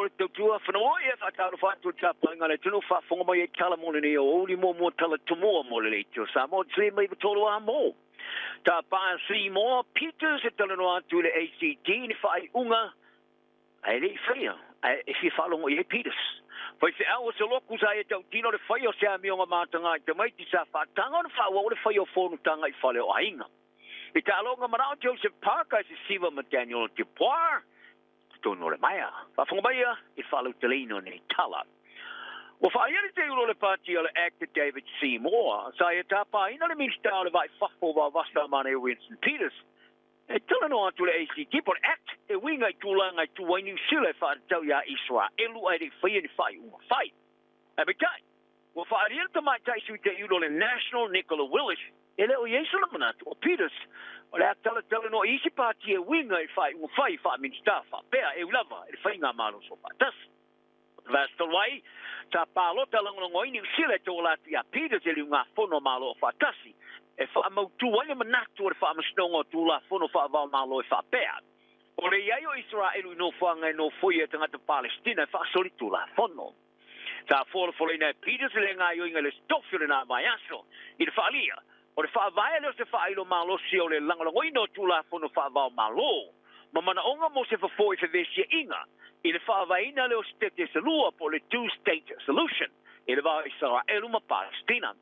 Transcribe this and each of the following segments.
le tua whanau e whakaro whātua tāpanga le tunu whafonga mai e kala mole ni o uli mo tala tumoa mole le tio Samoa tse mai tolo a mo. Tā pā si mo Peters e tala no atu le ACT ni whai unga ai le whaia e si whalongo i e Peters. Whai se au se loku sa e tau tino le whai o se ami o ngā mātanga i te maiti sa whātanga o le whaua o le whai o whonu tanga i whale o ainga. I te alonga marao Joseph Parker se siva ma Daniel te poar. Tono le maia. Whafonga maia i whalau te leino nei tala. Wa whaaiari te uro le pāti o le actor David Seymour. Sa e tāpā ina le minsta o le vai whafo wa wasta mana e Winston Peters. E tala no atu le ACT, por act e winga i tūlanga i tūwai New Zealand whaatau ia Israel. Elu ai re whaia ni whai unga whai. E bekai. Wa whaariari ta mai taisu te uro le National Nicola Willis. E leo Yesu la manatu o Peters. O le atala no isi pāti e winga i whai unga whai wha minsta wha pēa e ulava e whai ngā malo so pātas. Vasta wai, ta pālota langongo i New Zealand tō latu ia Peters e liu ngā whono malo o whātasi. E wha mautu wai manatu o le wha masnongo tū la whono wha wau malo e wha pēa. O le iai o Israelu no whanga no fwoi e tangata Palestina e wha soli tū la whono. Ta whole na Peters le ngā yoinga le stofio na mai aso i le whaalia. O le whaavaia leo se whaailo malo si o le langalongo ino tū la whono wha wau malo. Ma mana onga mo se whafoi se vesia inga. I le whaavaina leo stete se lua po le two-state solution. I le wau Israelu ma Palestina.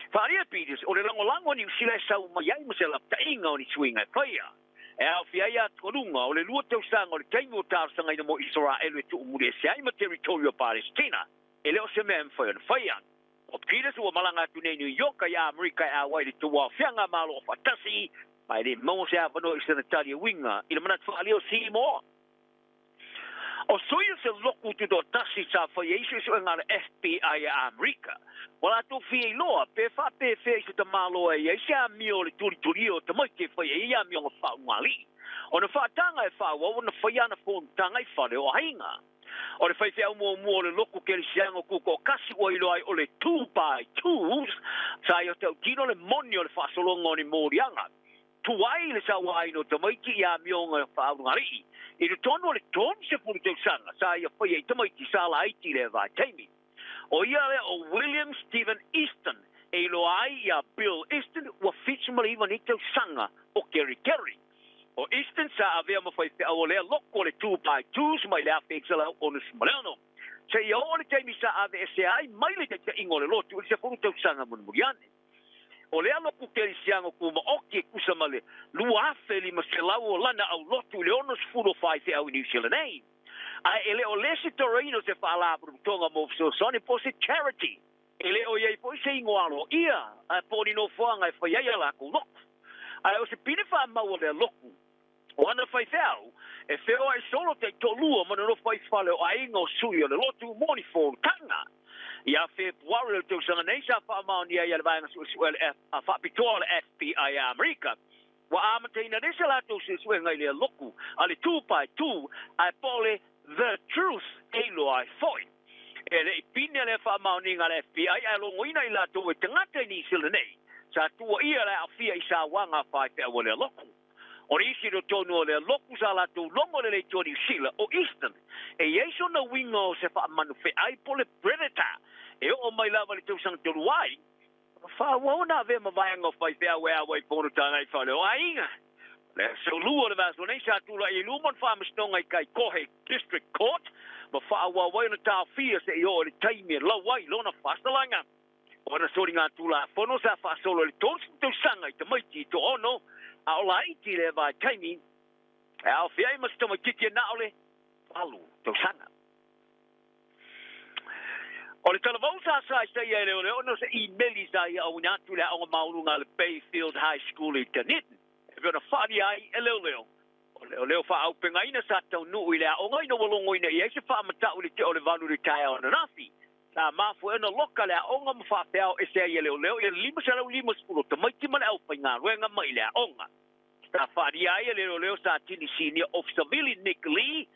Whaaria Peters, o le langolango ni usila sau maiai mo se lapta inga o ni swinga e whaia. E au whiaia tkolunga o le lua tau sanga o le taimi o tāru sanga ina mo Israelu e tu umuri e se aima territorio Palestina. E leo se mea mwhaia na whaia. O Peters ua malanga tu nei New York ai Amerika e awai le tuwa whianga malo o whatasi, mai le mau se awano i sanataria winga, i le manat whaalio Seymour. O soia se loku tu do tasi sa whaia isu isu ngā FBI a Amerika. Wala tō whia loa, pe wha pe whea isu ta malo e ia, isi a mio le turi o te mai ke whaia ia mio ngā whaungali. O na whaatanga e whaua, o na whaia na whonutanga i whare o hainga. O le whaiwhi au mua le loku ke le siango kuko kasi o iloai o le 2x2s, sa i o tau tino le moni o le whasolongo ni mōrianga. Tuai le sa wai no te maiti ia mio ngā whaungali. I le tono le tonu se puru tau sanga, sa i a whaia i te maiti sala aiti le vai teimi. O ia le o William Stephen Easton, e lo ai ia Bill Easton, ua fitsimali iwa ni tau sanga o Kerry. O Easton sa avea mawhaiwhi au o lea loko le 2x2s mai lea whexala o na sumaleno. Se ia o le teimi sa ave e se ai mai le te ingo le lotu, se puru tau sanga munmuriane. O lea loko Kerry siango kuma oki e kusamale, lua afe li maselau o lana au lotu le ono sfuro whaiwhi au i New Zealand ei. Ai ele o lesi torino se fala tonga mo so soni po se charity. Ele o ye po se ingoalo ia a poni no fuanga e fa ia la ku lok. Ai o se pine fa mau le loku. O ana fai feu e feo ai solo te tolua mana no fai fale o aingo sui o le lotu moni fo tanga. Ia fe puare te sanga nei sa fa mau ni ia le vanga su a fa pitol FBI America. Wa amateina desa la to se suenga ile loku ale 2x2 ai pole the truth e lo ai foi. Ele pine le fa mauninga le FBI ai lo ngoina i la to e tangata ni sila nei. Sa tua ia le afia i sa wanga fai pe o le loku. O isi do tonu o le loku sa la to longo le toni sila o Easton. E yeso na wingo se fa manu fe ai pole predator. E o mai lava le tau sang tolu ai. Fa wona ve ma vai ngo fai pe awe awe pono tanga i fa le o ainga. Le so lua le vaso nei sa tula i lumon fa mastonga i kai kohe district court ma fa wa wa na ta fia se yo le taimi la wai lona fastalanga ona sori nga tula fono sa fa solo le tons to sanga i te maiti to ono a ola iti le va taimi a fia i mastoma kiti na ole alu to sanga o le talavosa sa i sei ele ole ono se emaili sa i au natu le au maulunga le Bayfield High School i Dunedin. Ve na fadi ai e leo. O leo fa au penga ina sa tau nu i lea. O ngai no walongo ina i eise fa mata uli te o le vanu ritaya o na nafi. Sa mafu e na loka lea onga mawha peao e se ai e leo. E lima sa lau lima spulo. Ta maiti mana au penga ruenga mai lea onga. Sa fadi ai e leo sa tini senior officer Billy Nick Lee.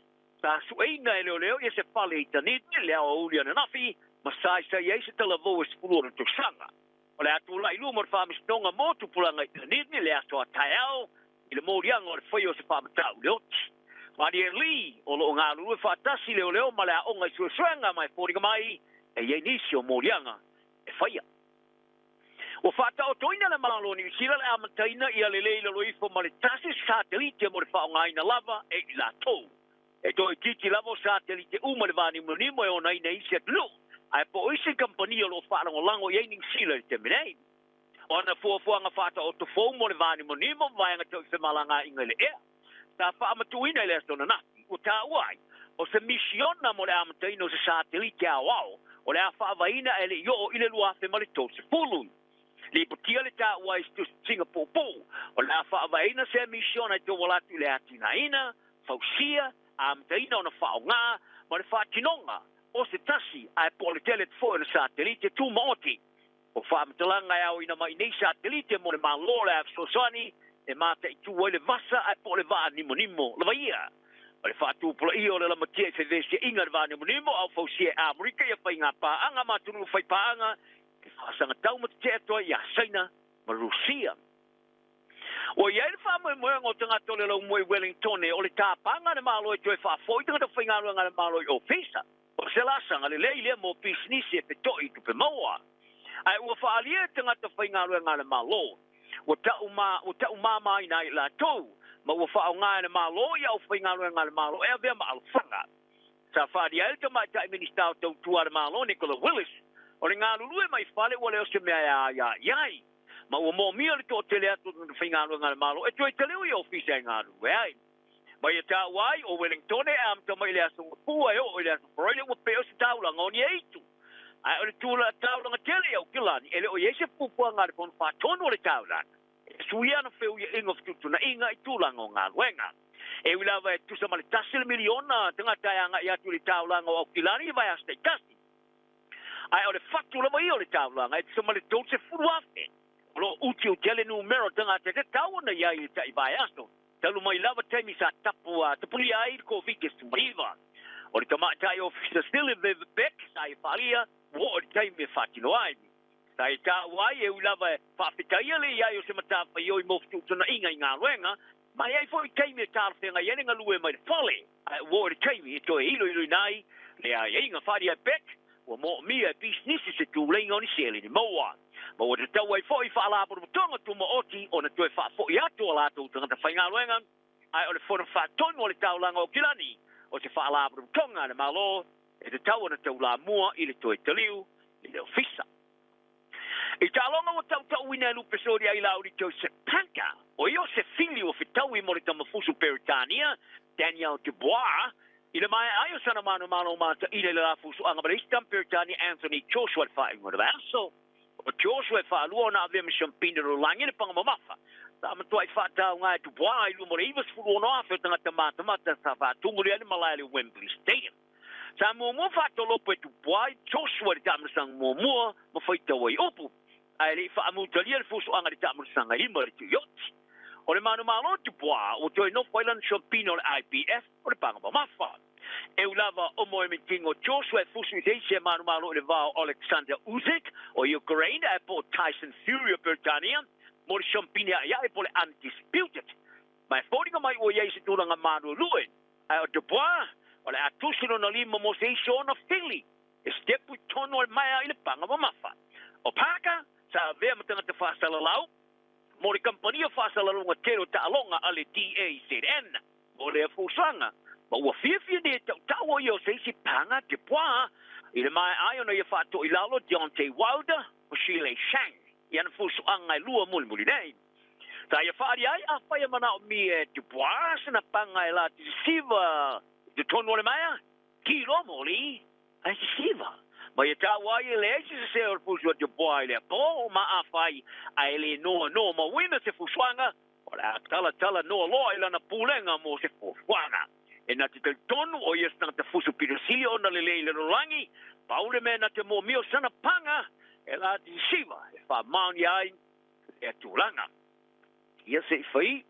Sa sueina e leo e se pale i taniti lea o uli na nafi. Masai sa i eise talavo e spulo na tuksanga. O le atu lai lumor whamistonga motu pulanga i taniti le ato a taiao i le mōrianga o le whaio se whamatau le oti. Wadi li o lo ngā lua whātasi leo ma le a onga suenga mai fōringa mai e iei nisi o mōrianga e whaia. O whāta o toina le malo ni sila le amataina ia le leila loifo ma le tasi satelite mo le whaongaina lava e i la tau. E toi titi lava o satelite uma le vani monimo e o naina isi atlu. Ai po isi kampania lo whaango lango iei ning sila le te minei. O ana fuafuanga whāta o tofou mo le vani monimo vaianga tau se malanga inga le ea. Ta whaamatuina le astona naki, o tā uai, o se misiona mo le amataina o se satelite a wao, o le a whaavaina e le io o ile luafe ma le tau se fulun. Li putia le tā uai stu Singapore po, o le a whaavaina se misiona e tō walatu le atinaina, fausia, amataina o na whaonga, ma le whaatinonga, o se tasi, ai po le tele tfo e le satelite tu maoti. O whaamatulanga e au ina mai nei satelite mo le malo le afsosani, e mata i tu le vasa ai po le va nimo le vaia o le fatu pola i o le lamatia e fevesi inga le va nimo au fausia Amerika ia pai ngā paanga matunu fai paanga e whaasanga tau mata te atoa i a Saina ma Rusia o ia le wha moe ngō tanga tole lau moe Wellington o le tāpanga le malo e tue wha foi tanga ta whai ngā le malo i ofisa o se lasanga le leile mo pisnisi e petoi tu pe maua ai ua wha alia tanga ta whai ngā le malo o ta uma mai nai la tou ma o fa nga na malo ya o fa nga le malo e ve ma alfanga sa fa dia el tama ta minister to tuar malo Nicola Willis o nga lulu mai fale o le o se me ya ma o mo mi le to tele to fa nga le malo e to tele o office nga lu ai ma ya ta wai o Wellington e am to mai le aso pu ai o le aso pro le o pe o se ta la ngoni e tu ai o tula tau nga tele o kilani ele o yese pupu nga le kon fa tono le tau la suia na feu ia ingof tutu na inga i tulango ngā luenga e wilawa e tusa male tasil miliona tanga tayanga ia tu le tau langa o kilani vai hasta i tasi ai o le fatu lama i o le tau langa e tusa male tau se furuafe lo uti o tele numero tanga te tau na ia i ta i vai hasta talu mai lava temi sa tapuli ai ko vikes tu mariva o le tamatai ofisa still in the back sa i faria wo o le temi fatino ai tai ta wai e ulava fa fitaia le ia o se mata fa yo i moftu tona inga ngā luenga mai ai foi taimi tar fenga yene nga lue mai fole wo le taimi to ilo nai le ai inga faria pek o mo mia business se tu le ngoni sele ni moa ma o te tau ai foi fa la por tonga tu mo oti ona tu fa fo ia tu la tu tanga fa ngā luenga ai o le for fa ton o le tau langa o kilani o se fa la por tonga le malo e te tau ona tau la mua i le toi taliu i le ofisa e talonga o tau wina lupe sori ai lauri tau se panka o io se fili o fitau i mori tamafusu Peritania Daniel Dubois i le mai ai o sana mano mata i le la fusu anga Maristan Peritania Anthony Joshua fai ngora verso o Joshua fa luona ave mission pindero langi le panga mamafa ta ma toi fa tau ngai Dubois i lumore i was fulu no afe tanga mata sa fa tunguri ani malai le Wembley Stadium sa mo fa to lope Dubois Joshua di tamsang mo ma fai tau ai opu ai le fa amutalia le fusu anga di tamsanga i mari tu yot o le manu malo tu boa o toi no failan shoppino le IPF o le panga mafa e ulava o mo meetingo Joshua fusu deise manu malo le va Alexander Usyk o Ukraine e po Tyson Fury Britannia mo le shoppino ya e po le undisputed mai fodinga mai o yeise tu nga manu luen ai o tu boa o le atusino no limo mo se shona Philly e step with tono mai le panga mafa o paka sa ve matanga te fa sala lau mo le kampania fasala lunga tero ta alonga ale DAZN mo le fusanga ma ua fia de tau yo se si panga te poa i le mai ai ona ia fato i lalo Deontay Wilder o Shile Shang ia na fusuanga i lua muli nei ta ia fari ai a fai mana o mi e te poa na panga i la te siva de tono le mai kilo moli ai siva ma ia tā wai e le eisi se o fusu o te poa i le po ma a fai a ele no ma wina se fusuanga o la tala no loa i lana pulenga mo se fusuanga e na te tonu o ies na te fusu pirosili o na le rolangi paule me na te mo mio sana panga e la di siva e fa mauni ai e tūlanga ia se i fai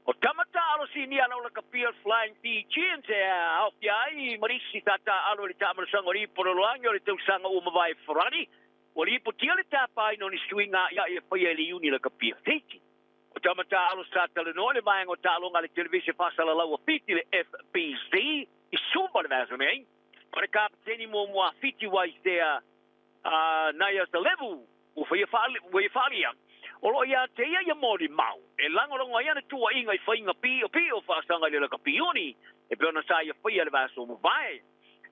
o tamata alo si ni ala la kapia flying PG te au ai marisi tata alo le tamara sanga ri por loango le tau sanga o mavai forani o li po tele tapa no ni swinga ia e fai ele uni la kapia teki tamata alo sa talanoa le mai ngo talo ngale television pasala la fiti le FBC isumba le vaso nei para kapteni mo fiti wai there na ya sa level o foi falia o lo ia te ia mori mau e lango ia na tua inga i fainga pi o fa sanga le ka pioni e pena sa ia foi le vaso mo vai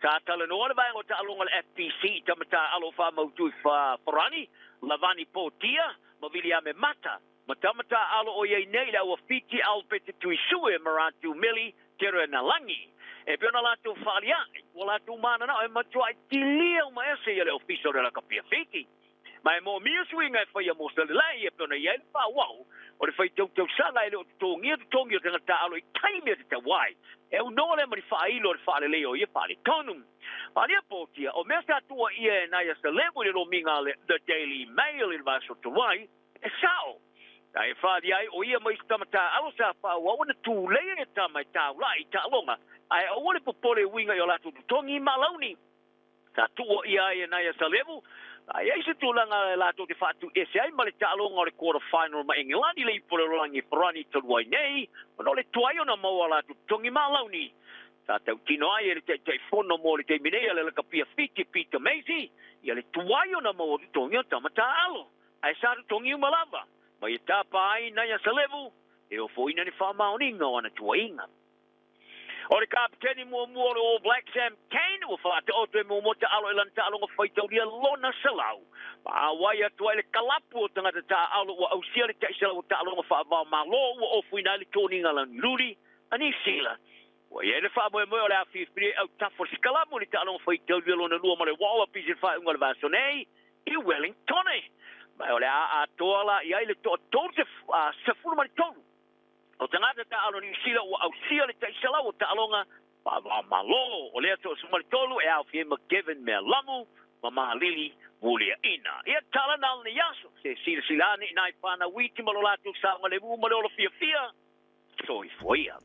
sa talanoa le vai ngo talo ngale FBC tamata alo fa mo tu fa Forani Lavani Potia Movilia me mata Matamata alo o ye nei la o fiti al pete tu isue marantu mili tera na langi e pena la tu falia wala tu mana na e matua tilia ma ese ele ofiso de la kapia fiti mai mo mi swinga fa ya mo sele la e pena ye fa wow o le fai tu sala ele tongi de ta alo i taimi de ta wai e o no le mari fa ilo le fa le leo ye fa le tonum Palia potia o mesa tua ia na ya se levo le lo minga le the Daily Mail il vaso tu wai e sao ai fa dia o ia mai tamata alo sa fa wa ona tu le e tamai ta lai ta longa ai o le popole winga yo la tu tongi malauni ta tu ia ia na ya salevu ai ai se tu langa la tu te fa tu ese ai male ta longa le quarter final ma England le pole rangi Forani tu wai nei no le tuai ona mo la tu tongi malauni ta te tino ai le te fono mo le te minea le kapia fiti pita mezi ia le tuai ona mo tu tongi tamata alo ai sa tongi malava Mai tapai na ya salevu e o foi na ni fa mauninga ona tuainga. O le kapteni mo o Black Sam Kane o fa te o te mo ta alo lanta alo foi tau dia lona salau. Pa wai atu le kalapu tanga ta alo o au sia le ta sala ta alo fa va malo o foi na le toninga lan luri ani sila. O ye le fa mo le afi au ta for skalamu le ta alo foi tau dia lona lua mo le wa pisi fa un va sonei i Wellington. Mai ole a toala ia ile to se fulu mai tonu o tangata ta alo ni sila o au sila te sala o ta alonga pa malo o le to sumali tolu e au fie McGivern me lamu mama lili mulia ina ia tala na ni yaso se sila ni nai pana witi malolatu sa ngale bu malolo fia so i foia